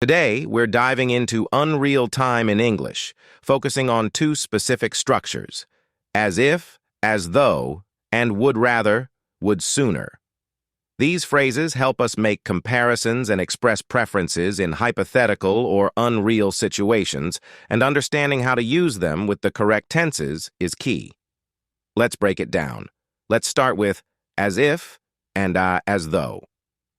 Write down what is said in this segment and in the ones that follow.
Today, we're diving into unreal time in English, focusing on two specific structures: as if, as though, and would rather, would sooner. These phrases help us make comparisons and express preferences in hypothetical or unreal situations, and understanding how to use them with the correct tenses is key. Let's break it down. Let's start with as if and as though.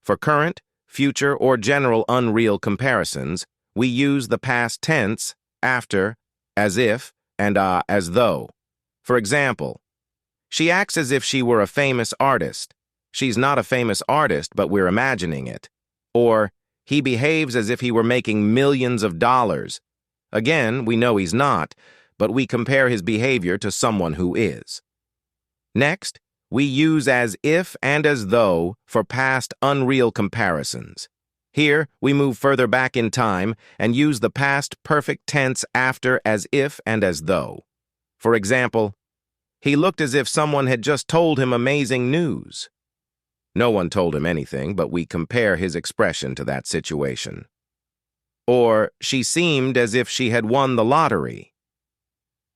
For current, future, or general unreal comparisons, we use the past tense after as if and as though. For example, she acts as if she were a famous artist. She's not a famous artist, but we're imagining it. Or, he behaves as if he were making millions of dollars. Again, we know he's not, but we compare his behavior to someone who is. Next, we use as if and as though for past unreal comparisons. Here, we move further back in time and use the past perfect tense after as if and as though. For example, he looked as if someone had just told him amazing news. No one told him anything, but we compare his expression to that situation. Or, she seemed as if she had won the lottery.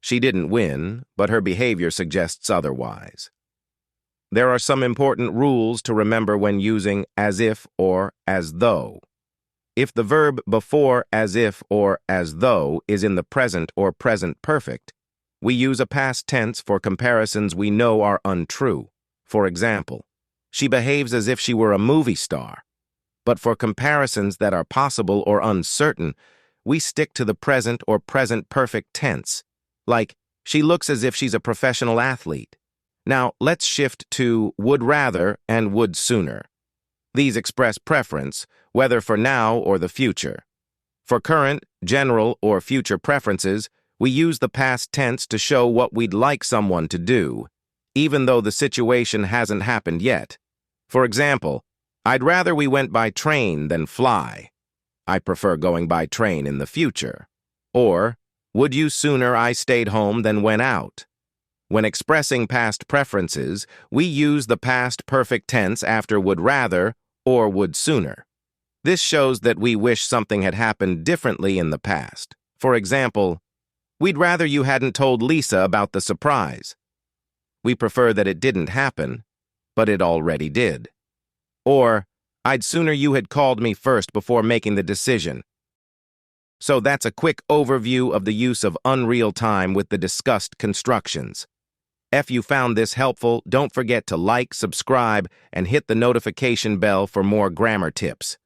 She didn't win, but her behavior suggests otherwise. There are some important rules to remember when using as if or as though. If the verb before as if or as though is in the present or present perfect, we use a past tense for comparisons we know are untrue. For example, she behaves as if she were a movie star. But for comparisons that are possible or uncertain, we stick to the present or present perfect tense, like, she looks as if she's a professional athlete. Now, let's shift to would rather and would sooner. These express preference, whether for now or the future. For current, general, or future preferences, we use the past tense to show what we'd like someone to do, even though the situation hasn't happened yet. For example, I'd rather we went by train than fly. I prefer going by train in the future. Or, would you sooner I stayed home than went out? When expressing past preferences, we use the past perfect tense after would rather or would sooner. This shows that we wish something had happened differently in the past. For example, we'd rather you hadn't told Lisa about the surprise. We prefer that it didn't happen, but it already did. Or, I'd sooner you had called me first before making the decision. So that's a quick overview of the use of unreal time with the discussed constructions. If you found this helpful, don't forget to like, subscribe, and hit the notification bell for more grammar tips.